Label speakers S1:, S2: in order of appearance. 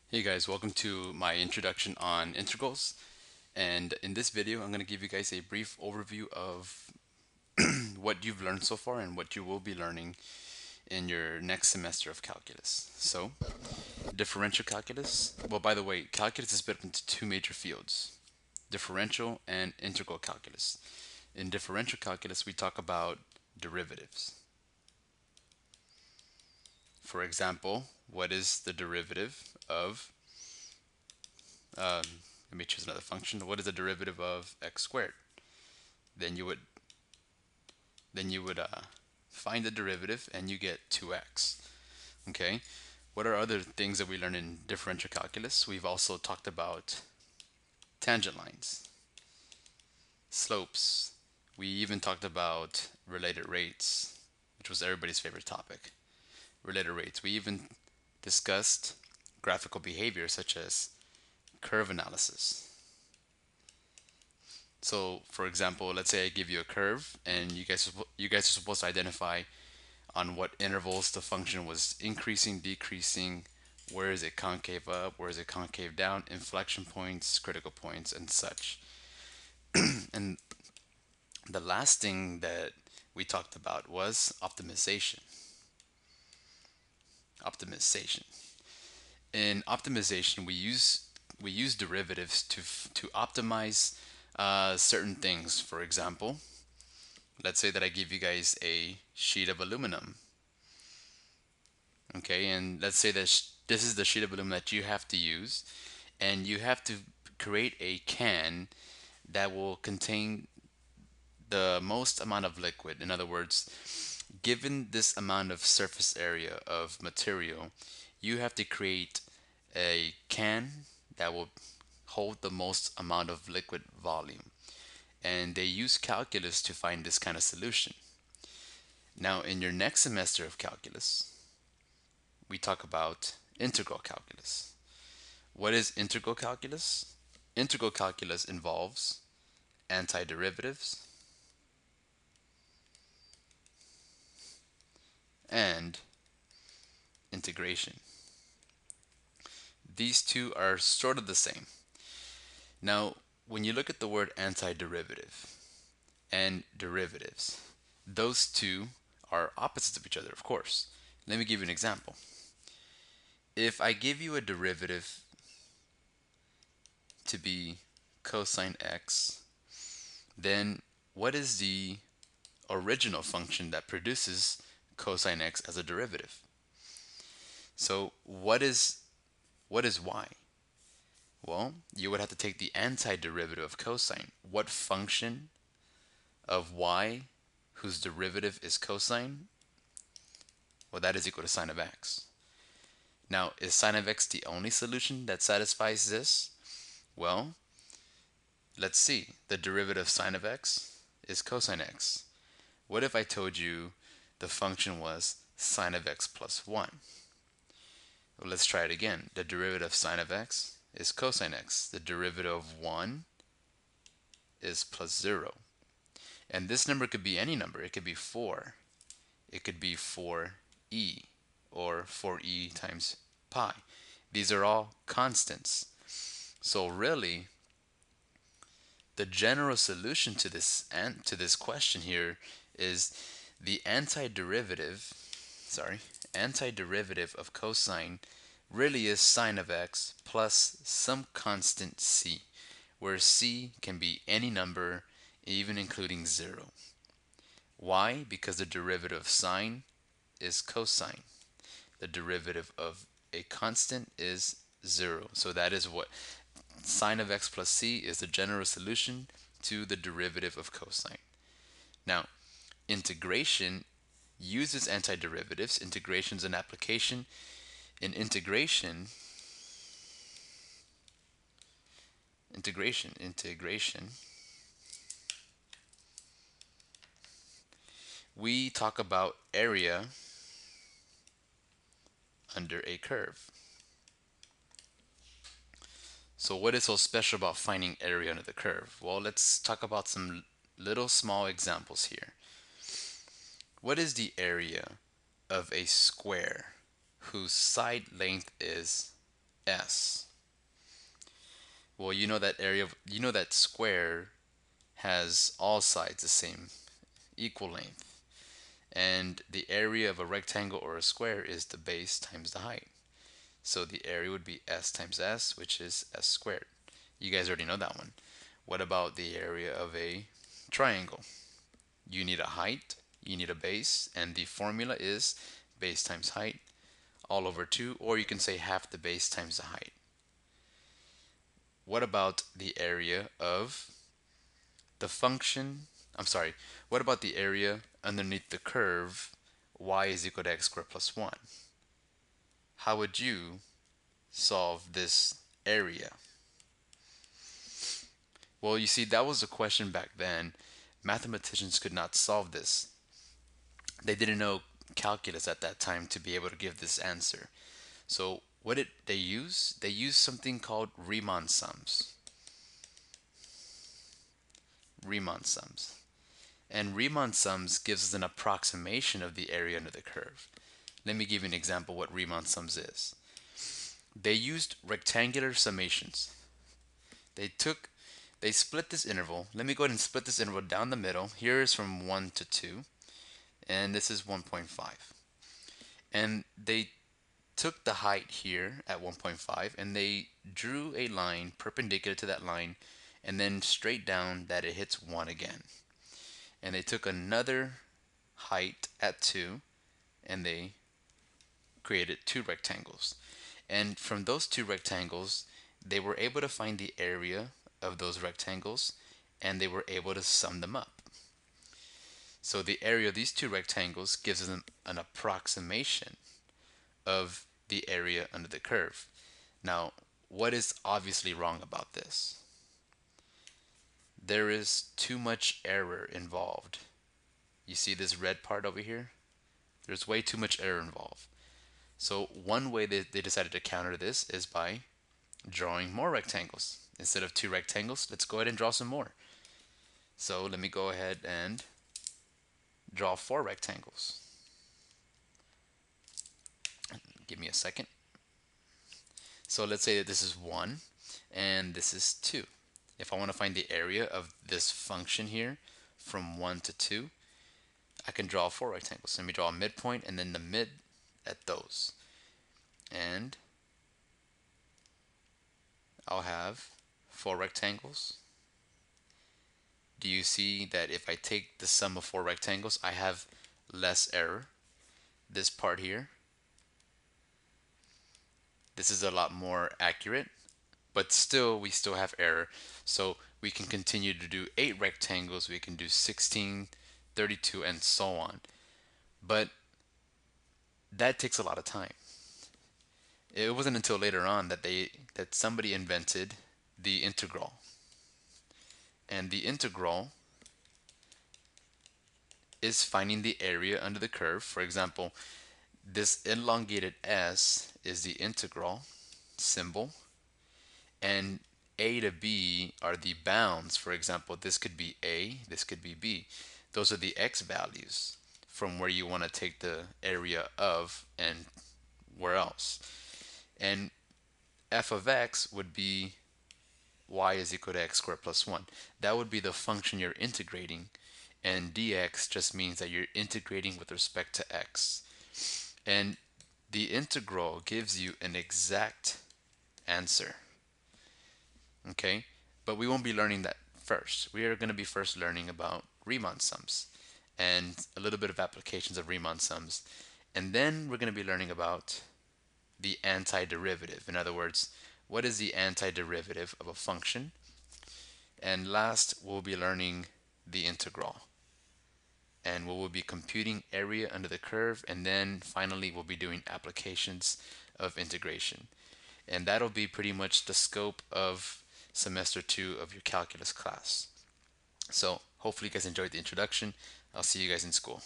S1: Hey guys, welcome to my introduction on integrals. And in this video, I'm going to give you guys a brief overview of what you've learned so far and what you will be learning in your next semester of calculus. So, differential calculus. Well, by the way, calculus is split into two major fields, differential and integral calculus. In differential calculus, we talk about derivatives. For example, what is the derivative of um, let me choose another function. What is the derivative of x squared? Then you would find the derivative and you get 2x. Okay. What are other things that we learn in differential calculus? We've also talked about tangent lines, slopes. We even talked about related rates, which was everybody's favorite topic. Related rates. We even discussed graphical behavior such as curve analysis. So, for example, let's say I give you a curve, and you guys are supposed to identify on what intervals the function was increasing, decreasing, where is it concave up, where is it concave down, inflection points, critical points, and such. And the last thing that we talked about was optimization. Optimization. In optimization, we use derivatives to optimize certain things. For example, let's say that I give you guys a sheet of aluminum. Okay, and let's say that this is the sheet of aluminum that you have to use, and you have to create a can that will contain the most amount of liquid. In other words, given this amount of surface area of material, you have to create a can that will hold the most amount of liquid volume. And they use calculus to find this kind of solution. Now, in your next semester of calculus, we talk about integral calculus. What is integral calculus? Integral calculus involves antiderivatives and integration. These two are sort of the same. Now, when you look at the word antiderivative and derivatives, those two are opposites of each other, of course. Let me give you an example. If I give you a derivative to be cosine x, then what is the original function that produces cosine x as a derivative? So what is y? Well, you would have to take the antiderivative of cosine. What function of y whose derivative is cosine? Well, that is equal to sine of x. Now, is sine of x the only solution that satisfies this? Well, let's see. The derivative of sine of x is cosine x. What if I told you the function was sine of x plus 1? Well, let's try it again. The derivative of sine of x is cosine x. The derivative of 1 is plus 0. And this number could be any number. It could be 4. It could be 4e or 4e times pi. These are all constants. So really, the general solution to this question here is the antiderivative of cosine really is sine of x plus some constant c, where c can be any number, even including 0. Why? Because the derivative of sine is cosine. The derivative of a constant is 0. So that is what sine of x plus c is the general solution to the derivative of cosine. Now, integration uses antiderivatives. Integration is an application. In integration, we talk about area under a curve. So what is so special about finding area under the curve? Well, let's talk about some little small examples here. What is the area of a square whose side length is S. Well, you know that you know that square has all sides the same, equal length. And the area of a rectangle or a square is the base times the height. So the area would be S times S, which is S squared. You guys already know that one. What about the area of a triangle? You need a height, you need a base, and the formula is base times height all over 2, or you can say half the base times the height. What about the area of the function? I'm sorry, what about the area underneath the curve y is equal to x squared plus 1? How would you solve this area? Well, you see, that was a question back then. Mathematicians could not solve this. They didn't know calculus at that time to be able to give this answer. So what did they use? They used something called Riemann sums. Riemann sums. And Riemann sums gives us an approximation of the area under the curve. Let me give you an example what Riemann sums is. They used rectangular summations. They split this interval. Let me go ahead and split this interval down the middle. Here is from 1 to 2, and this is 1.5. And they took the height here at 1.5 and they drew a line perpendicular to that line and then straight down that it hits 1 again. And they took another height at 2 and they created two rectangles. And from those two rectangles, they were able to find the area of those rectangles and they were able to sum them up. So the area of these two rectangles gives them an approximation of the area under the curve. Now, what is obviously wrong about this? There is too much error involved. You see this red part over here? There's way too much error involved. So one way they decided to counter this is by drawing more rectangles. Instead of two rectangles, let's go ahead and draw some more. So let me go ahead and draw 4 rectangles. Give me a second. So let's say that this is 1 and this is 2. If I want to find the area of this function here from 1 to 2, I can draw 4 rectangles. Let me draw a midpoint and then the mid at those. And I'll have 4 rectangles. Do you see that if I take the sum of 4 rectangles, I have less error? This part here, this is a lot more accurate, but still we still have error. So we can continue to do 8 rectangles, we can do 16, 32, and so on. But that takes a lot of time. It wasn't until later on that somebody invented the integral. And the integral is finding the area under the curve. For example, this elongated S is the integral symbol, and A to B are the bounds. For example, this could be A, this could be B. Those are the X values from where you want to take the area of and where else. And f of x would be y is equal to x squared plus 1. That would be the function you're integrating, and dx just means that you're integrating with respect to x. And the integral gives you an exact answer. Okay? But we won't be learning that first. We are going to be first learning about Riemann sums and a little bit of applications of Riemann sums. And then we're going to be learning about the antiderivative. In other words, what is the antiderivative of a function? And last, we'll be learning the integral. And we will be computing area under the curve, and then finally we'll be doing applications of integration. And that'll be pretty much the scope of semester 2 of your calculus class. So hopefully you guys enjoyed the introduction. I'll see you guys in school.